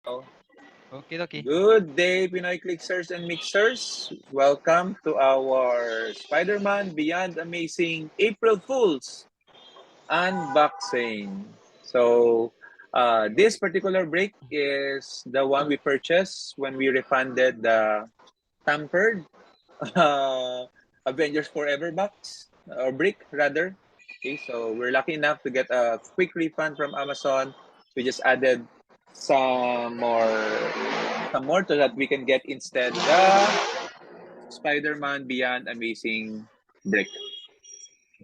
Okay, okay. Good day, Pinoy Clicksers and Mixers. Welcome to our Spider-Man Beyond Amazing April Fools unboxing. So, this particular break is the one we purchased when we refunded the tampered Avengers Forever box or brick rather. Okay, so we're lucky enough to get a quick refund from Amazon. We just added some more so that we can get instead the Spider-Man Beyond Amazing brick.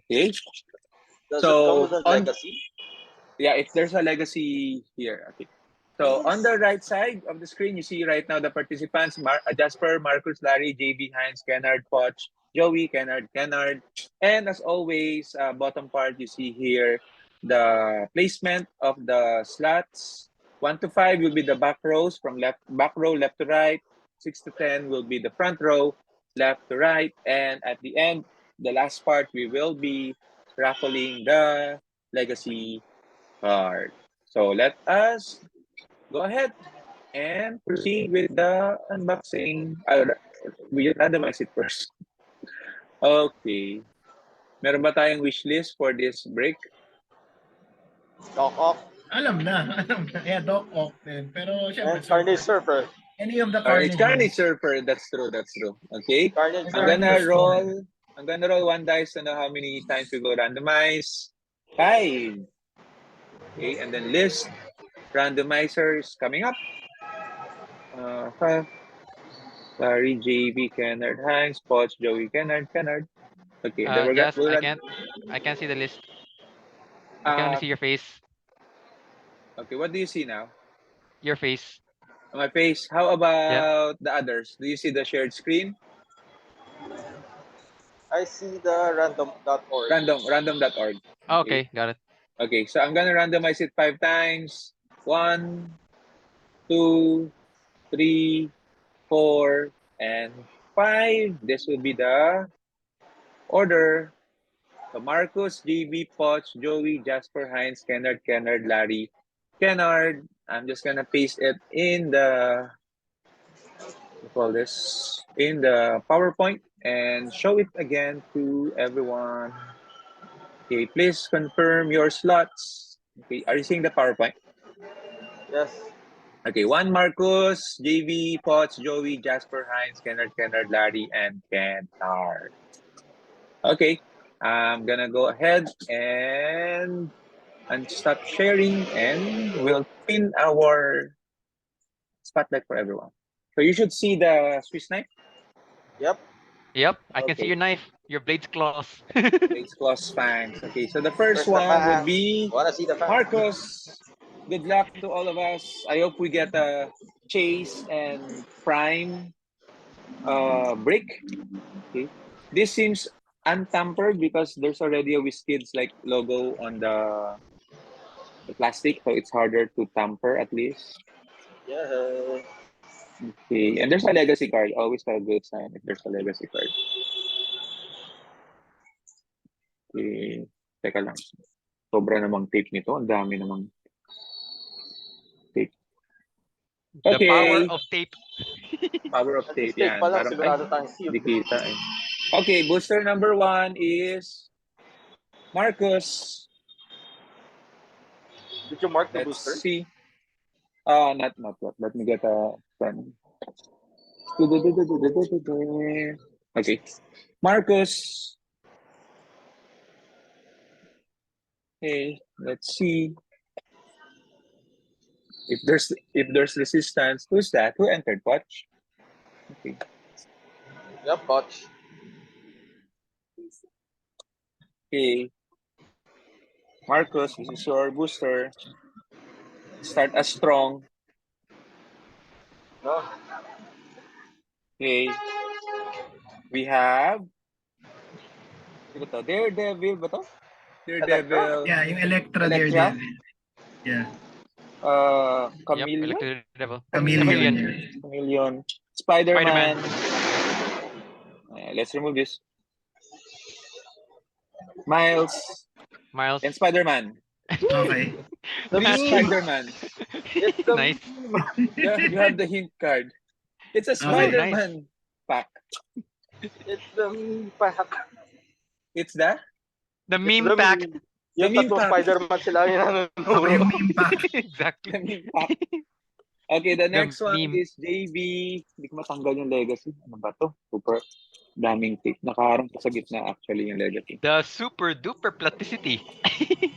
Okay. Does it come So with a on legacy? yeah, if there's a legacy here. Okay. So on the right side of the screen, you see right now the participants: Jasper, Marcus, Larry, JB, Heinz, Kennard, Poch, Joey, Kennard. And as always, bottom part, you see here the placement of the slots. 1 to 5 will be the back rows from back row left to right. 6 to 10 will be the front row left to right. And at the end, the last part, we will be raffling the legacy card. So let us go ahead and proceed with the unboxing. We just randomize it first. Okay. Meron ba tayong wish list for this break? Doc Ock. Alam na. Yeah, Doc Ock din. Pero syempre, And Carnage Surfer. any of the It's Carnage. Carnage Surfer. That's true. Okay. Carnage I'm gonna roll one dice to know how many times we go randomize. 5. Okay, and then list randomizers coming up. 5. Larry, JB, Kennard, Hanks, Poch, Joey, Kennard. Okay, then Just we'll I can't see the list. I can only see your face. Okay, what do you see now? Your face. My face. How about the others? Do you see the shared screen? I see the random.org. Random.org. Oh, okay, got it. Okay, so I'm gonna randomize it 5 times. 1, 2, 3, 4, and 5. This will be the order. So Marcus, JB, Poch, Joey, Jasper, Heinz, Kennard, Larry, Kennard. I'm just gonna paste it in the in the PowerPoint and show it again to everyone. Okay, please confirm your slots. Okay, are you seeing the PowerPoint? Yes. Okay, 1 Marcus, JV, Potts, Joey, Jasper, Heinz, Kennard, Larry, and Kennard. Okay, I'm gonna go ahead and stop sharing and we'll pin our spotlight for everyone. So you should see the Swiss knife. Yep. Yep, I can see Okay. your knife, your blade's claws. Blades, claws, fangs. Okay, so the first one would be Wanna see the Marcos. Good luck to all of us. I hope we get a Chase and Prime brick. Okay, this seems untampered because there's already a Wizkids like logo on the plastic, so it's harder to tamper at least. Yeah. Okay, and there's a legacy card. Always a good sign if there's a legacy card. Okay, teka lang. Sobra namang tape nito. Ang dami namang tape. The Okay. power of tape. Power of tape yan. Pa lang, Parang, sigurado tayong sealed. hindi kita eh. Okay, booster number 1 is Marcus. Did you mark the Let's booster? see. Not yet. Let me get a pen. Okay. Marcus. Okay, let's see. If there's resistance, who's that? Who entered? Watch. Okay. Yep, Botch. Okay. Marcus, this is your booster. Start as strong. No. Okay. We have Daredevil ba to? Daredevil. Yeah, yung Electra Electra? Daredevil. Yeah. Chameleon? Yep, Electric Chameleon. Spider-Man. Let's remove this. Miles. Miles. And Spider-Man. Okay. Three Spider-Man. It's the Nice. Yeah, you have the hint card. It's a Okay. Spider-Man pack. It's the meme pack. It's the The It's meme the pack. meme. Yung meme tatlong pack. Spider-Man sila yung Ako nanunuro. yung meme pack. Exactly. The meme pack. Okay, the next one meme. is JB. Hindi ko matanggal yung legacy. Ano ba to? Super daming tape. Nakaharang pa sa gitna actually yung legacy. The super duper plasticity.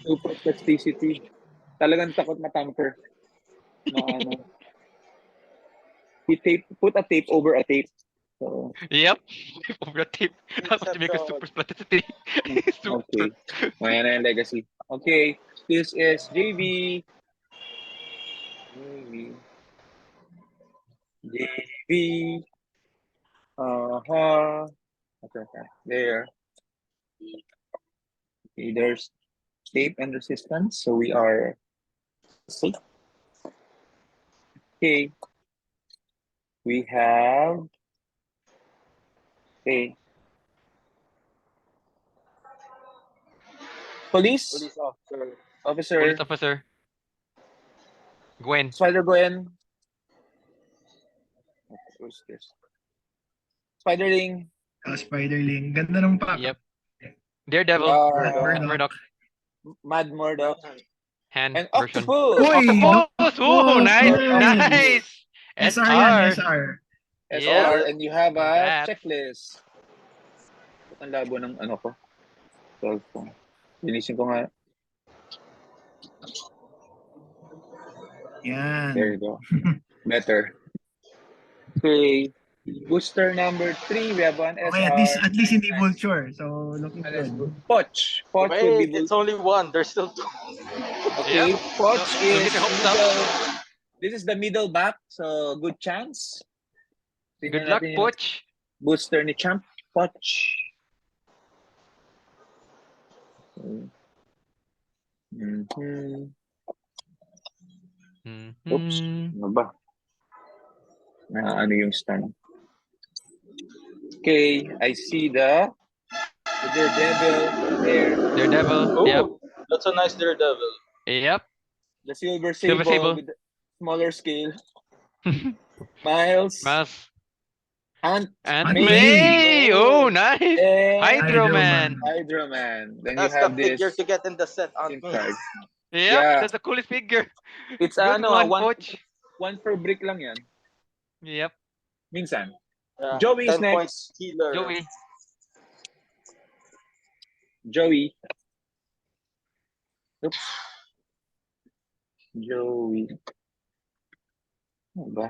Super plasticity. Talagang takot matamper. Na ano. Put a tape over a tape. So, Yep. Over a tape. How to make a super plasticity. Super. okay. Maya na yung legacy. Okay. This is JB. JB. Okay. There. Okay, there's tape and resistance, so we are safe. Okay. We have police Police officer. officer, Police officer. Gwen. Spider-Gwen. Who's this? Spiderling. Spiderling. Ganda ng pack. Yep. Daredevil. Murdoch. Mad Murdoch. Hand And version. Octopus. Uy! Octopus! Oh, nice! Octopus. Nice! SR yan, SR. SR. Yeah. SR, and you have a Congrats. checklist. Ang labo ng ano ko. Cellphone. Linisin ko nga. Yan. There you go. Better. Okay. Booster number 3, we have one SR. Okay, at least hindi vulture. So, looking good. Poch. Poch will Wait, be it's only one. There's still two. Okay. Yep. Poch So, is get your hopes up. this is the middle back, so good chance. Tingnan Good luck, natin yung Poch. Booster ni Champ. Poch. Mhm. Oops. Ano ba? Ano yung stand? Okay, I see the Daredevil there. Daredevil. Oh, Yep. that's a nice Daredevil. Yep. The Silver Silver Sable Sable. with the smaller scale. Miles. Miles. Aunt Aunt May. May. Oh, nice. and Hydro Man. Hydro Man. Then That's you have the figure this to get in the set. SIM card. Yep. Yeah. That's the coolest figure. It's Good ano, one, one Poch. per brick lang yan. Yep. Minsan. Yeah, Joey is 10 points next. healer. Joey. Oops. Joey. Ano ba?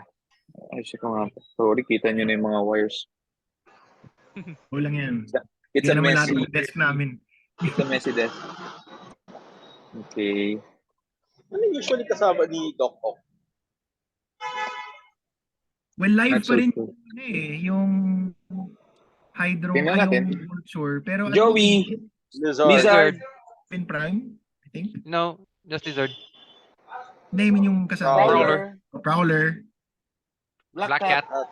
Ayos ko nga. Sorry, kita nyo na yung mga wires. Kulang yan. It's Hindi a naman lahat messy. ng desk namin. It's a messy desk. Okay. Ano usually kasama ni Doc Ock? Well, live Not pa so rin sure. yung Hydro, Tingnan natin. yung Vulture. Pero Joey. Lizard. Lizard. Pin Prime, I think. No, just Lizard. Hindi, I mean yung kasama. Prowler. Prowler. Black Black Cat. Cat.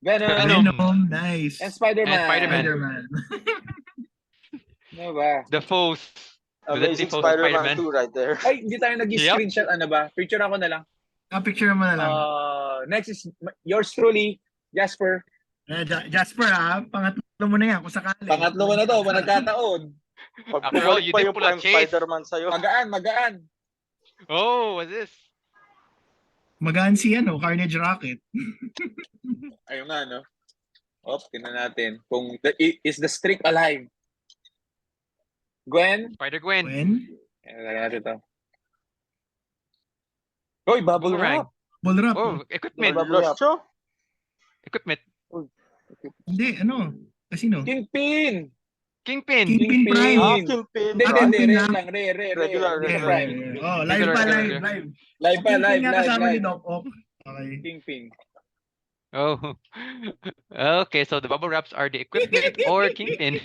Venom. Venom, nice. And Spider-Man. And Spider-Man. Spider-Man. Ano ba? The foes. Amazing Deadly foes of Spider-Man 2 right there. Ay, hindi tayo nag-screenshot. Ano ba? Picture ako na lang. Picture mo na lang. Next is yours truly, Jasper. Jasper pangatlo mo na yan kung sakali. Pangatlo ko na to, nagkataon. Pag After all, bumalik you pa did yung pull a prime chase. Spider-Man sa'yo. Magaan. Oh, what's this? Magaan si Carnage Rocket. Ayun nga, no? Tingnan natin. Kung is the streak alive? Gwen? Spider-Gwen. When? Ayan natin to. Hoy, bubble Boomerang. wrap. Bull Rap. Oh, equipment. Lost siya? Equipment. Hindi, Casino. Kingpin! Kingpin. Kingpin Prime. Kingpin. Hindi, Kingpin rare lang. lang. Rare. Regular, Hindi regular. Prime. Live pa, Regular. live. Live pa, Kingpin live. nga kasama ni Doc Ock. Okay. Kingpin. Oh. Okay, so the bubble wraps are the equipment or Kingpin.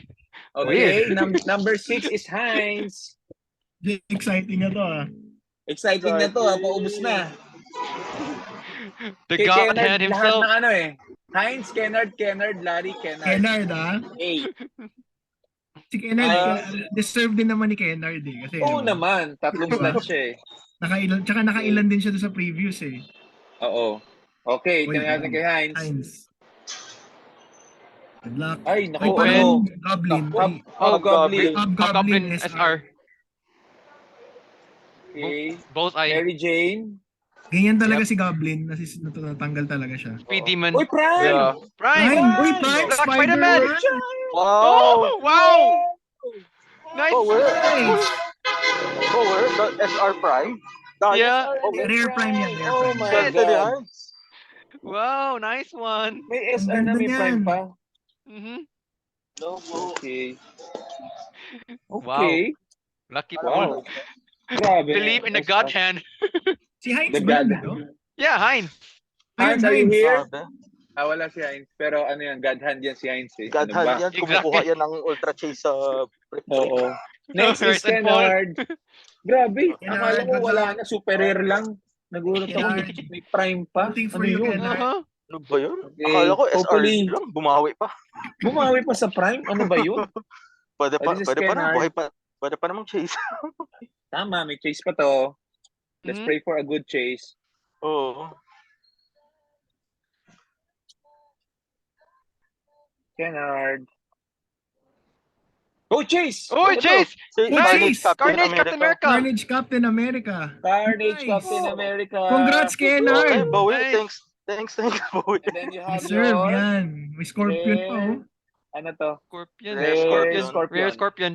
Okay, Weird. number 6 is Heinz. Exciting na to Exciting na to, paubos na. The Kay God Kennard, Hand lahat himself. ng Heinz, Kennard, Larry, Kennard. Kennard A. Si Kennard, Ah. deserve din naman ni Kennard eh. Kasi, Oo diba? naman, tatlong Diba? slots siya eh. Tsaka nakailan din siya doon sa previous eh. Oo. Okay, Uy, tingnan natin kay Heinz. Heinz. Good luck. Ay, Ay, naku, parang ano? Goblin. Naku. Ay, Hobgoblin. Hobgoblin Hobgoblin SR. SR. Okay. Both eye. Mary Jane. Ganyan talaga si Goblin. Natanggal talaga siya. Speed Demon. Uy, Prime! Yeah. Prime! Uy, Prime Black Spider-Man! Wow. Oh, wow! Nice! Oh, where? Nice! Oh, where? The SR Prime? Nice. Yeah. Oh, where? Rare Prime yan, rare Oh Prime. my Yes. Ganda ni God. Heinz. Wow, nice one. May Ang SR na, ganda may Prime niyan. pa. Mm-hmm. No, bro. Okay. Wow. Okay. Lucky Wow. pull. Grabe. Believe in the God hand. Si Heinz The ba God. yun dito? Yeah, Heinz. Heinz, are you Heinz. here? Grabe. Wala si Heinz. Pero ano yan, God hand yan si Heinz eh. God Ano ba? hand yan. Kumukuha yan ng Ultra Chase sa brick. Oo. Next is Rise and fall. Kennard. Grabe. Kennard, Akala ko good wala luck. na. Super rare lang. Nagulat ako. Kennard. May Prime pa. Rooting for Ano you, yun? Kennard. Uh-huh. Ano ba yun? Okay. Akala ko SR Hopefully, lang. Bumawi pa. bumawi pa sa Prime. Ano ba yun? Pwede pa, This is pwede pa na. Kennard. Buhay pa. Pwede pa namang chase. Tama, may chase pa to. Let's Mhm. pray for a good chase. Oo. Kennard. Oh, chase! Oh, Chase! Si Nice! Chase! Carnage Captain America! Carnage Captain America. Carnage Nice. Captain America. Congrats, Okay, Kennard! bawi. Nice. Thanks, bawi. And then you have Deserve your yan. May Scorpion pa oh. ano to? Scorpion. Rare Scorpion. Rare Scorpion.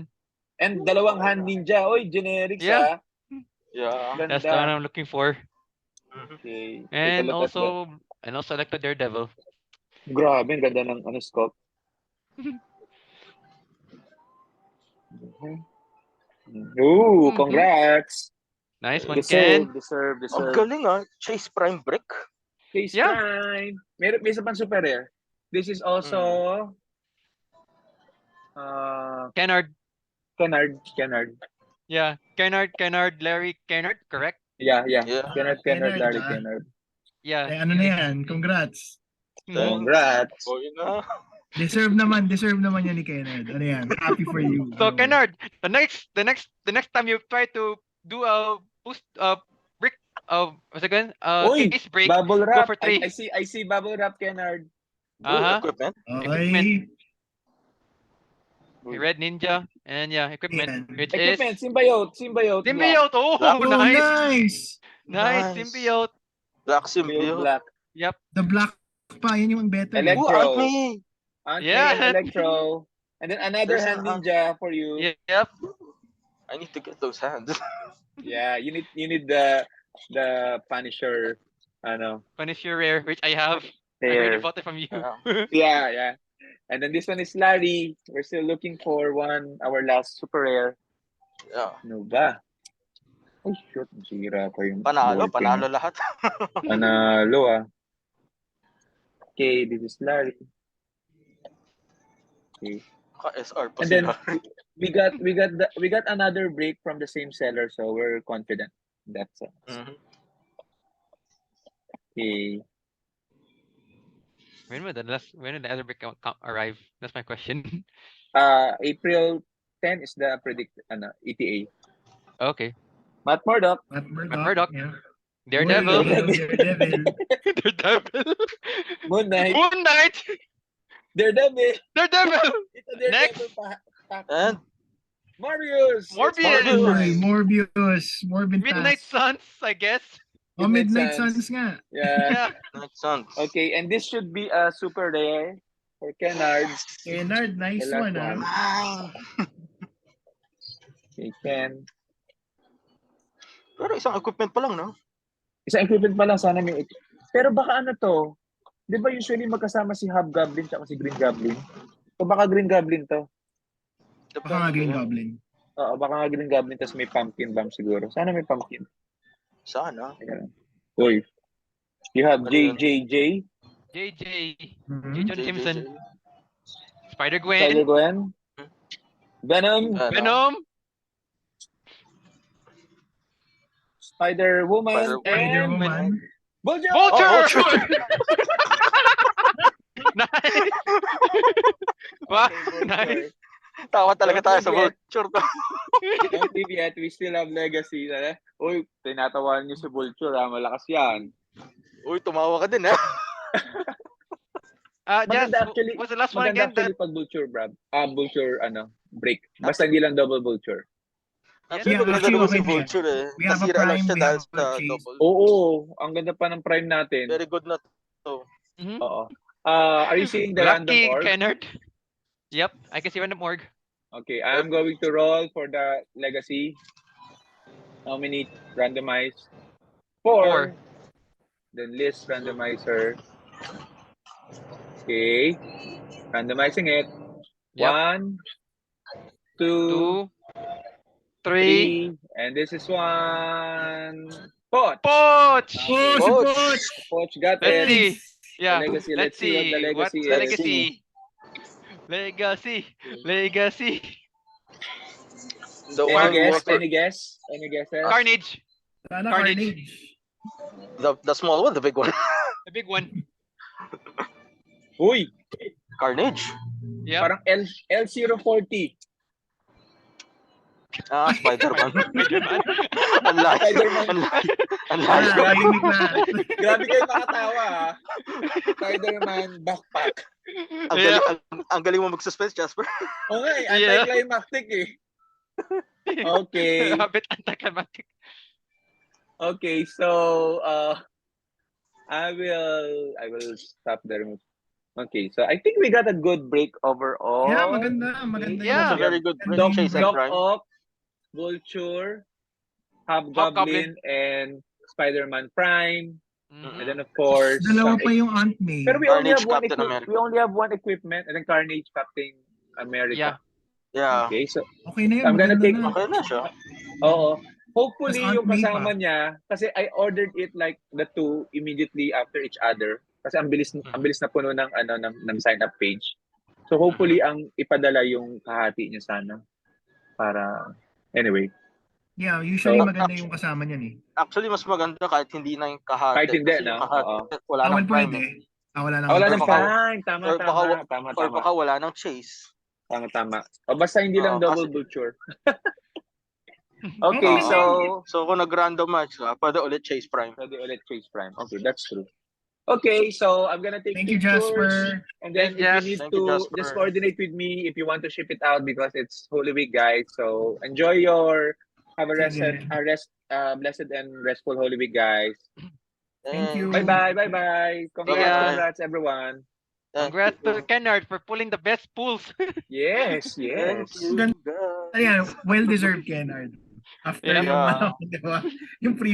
And dalawang hand ninja. Oy, generics Yeah. Yeah. Ganda. That's the one I'm looking for. Okay. Take a And look at that. also like the Daredevil. Grabe, ang ganda ng ano, scope. Ooh, Mhm. congrats. Nice one, Ken. Deserve. Ang galing Chase Prime Brick. Chase Yeah. Prime. May isa pang super rare. This is also Kennard. Kennard. Yeah. Kennard, Larry Kennard, correct? Yeah. Yeah. Kennard, Kennard, Larry ah. Kennard. Yeah. Eh, ano na yan? Congrats. Mhm. Congrats. Oh, yun na. Deserve naman yan ni Kennard. Ano yan? Happy for you. So Kennard, the next time you try to do a boost brick what's it again? Uy, Case break, bubble go wrap. for 3. I see bubble wrap, Kennard. Uh-huh. Equipment. Okay. Red Ninja and equipment, Yan. which is Equipment, symbiote. symbiote. Oh, Black. Oh, nice. nice. Nice Nice. symbiote. Black Symbiote Symbiote. black. Yep. The black pa. Yan yung better. Elect- Ooh, Electro. Ant-Me. Ant-Man Yeah. and Electro. And then another There's hand a- ninja for you. Yep. I need to get those hands. Yeah, you need the Punisher. Punisher rare, which I have. I already There. bought it from you. Yeah. Yeah. And then this one is Larry. We're still looking for our last super rare. Yeah. Ano ba? Oh, shoot. Sira pa yung Panalo ball pen. lahat. Panalo. Okay, this is Larry. Okay. Ka-SR pa And then sila. we got another break from the same seller, so we're confident. That's Mhm. okay. When did the other brick arrive? That's my question. April 10 is the ETA. Okay. Matt Murdock. Matt Murdock. Yeah. Daredevil. Daredevil. Daredevil. Moon Knight. Moon Knight. Daredevil. Daredevil. Ito Daredevil Next. pa. And Morbius. Morbius. It's Morbius. Morbin Midnight Suns, I guess. Oh, Midnight Suns. Suns nga. Yeah. Yeah. Night Suns. Okay, and this should be a super rare for Kennard. Kennard, nice The last one one. Okay, Ken. Pero isang equipment pa lang, no? Isang equipment pa lang, sana may... Pero baka ano to, di ba usually magkasama si Hobgoblin at si Green Goblin? O baka Green Goblin to? Baka nga Green Goblin. Oo, baka nga Green Goblin tapos may pumpkin bomb siguro. Sana may pumpkin. Sana. Ayan. Uy. You have Ano yun? JJJ, JJ. Mhm. J. Jonah Jameson. Spider-Gwen. Spider-Gwen, Venom, Venom. Spider-Woman, and Spider-Woman. Vulture! Vulture. Oh, Nice. Wow, Okay, Vulture. nice. Tawa talaga Don't tayo leave sa yet. vulture to. Don't leave yet. We still have legacy. Uy, tinatawan niyo si Vulture. Malakas yan. Uy, tumawa ka din, ha? Jazz, Maganda actually. what's the last one Maganda again? actually pag Vulture, Brad. Vulture, break. Basta hindi lang double Vulture. Actually, Yeah, maganda actually, naman okay si na yan. Vulture, eh. We have a Nasira lang prime, siya we dahil have a sa chase. double. Oo, ang ganda pa ng prime natin. Very good na to. Mhm. Oo. Are you seeing the random Lucky orb? Kennard. Yep, I can see random org. Okay, I'm going to roll for the legacy. How many randomized? 4. Then list randomizer. Okay. Randomizing it. Yep. 1, 2, 2, 3. 3. And this is 1. Poch! Poch! Okay. Oh, si Poch! Poch! Poch got Let's it. see. The Yeah. legacy. Let's see what the legacy what's is. the legacy. Legacy. The Any one guess? water. Any guess? Any guesses? Carnage. Sana Carnage. Carnage. The small one, the big one. The big one. Uy! Carnage. Yep. Parang L040. Spider-Man. Spider-Man. Ang layo. Spider-Man. Ang Ah, layo. tahimik na. Grabe kayo makatawa, ha? Spider-Man backpack. Ang Yeah. galing, ang galing mo mag-suspense, Jasper. Oo nga eh, Yeah. anticlimactic eh. Okay. A bit anticlimactic. Okay, so I will stop there. Okay, so I think we got a good break overall. Yeah, maganda. Maganda Yeah. It's a very good break. Doc- Chase and Doc Prime. Ock, Vulture, Hobgoblin. Hobgoblin, and Spider-Man Prime, Mhm. and then of course Dalawa some pa yung Aunt May. Pero we only Carnage, have one Captain America. we only have one equipment, and then Carnage, Captain America. Yeah. Yeah. Okay, so Okay na yun, I'm gonna maganda take- na. Okay na siya. oo. Hopefully Tas Aunt yung May kasama pa. niya, kasi I ordered it like the two immediately after each other. Kasi ang bilis na puno ng sign up page. So hopefully ang ipadala yung kahati niya sana. Para anyway. Yeah, usually So, maganda yung kasama niyan eh. Actually, mas maganda kahit hindi na yung kahati. Kahit hindi, Kasi no? yung kahati, wala Awal nang prime. pwede. Eh. Wala lang. Wala Or ng baka- prime. Tama. Or baka wala nang chase. Tama. O basta hindi lang Oo, double kasi- vulture. Okay, Oo. so So kung nag-random match ka, pwede ulit chase prime. pwede ulit chase prime. Okay, that's true. Okay, so I'm gonna take Thank you, pictures. Jasper. And then Yes, if you need thank you, to Jasper. just coordinate with me if you want to ship it out because it's Holy Week, guys. So enjoy your have a Sige. blessed and restful Holy Week, guys. Thank you. Bye. Congrats, everyone. Congrats to Kennard for pulling the best pulls. Yes. Thank you, Gan- guys. Ayan, well-deserved Kennard. After Yeah. yung, di ba? Yung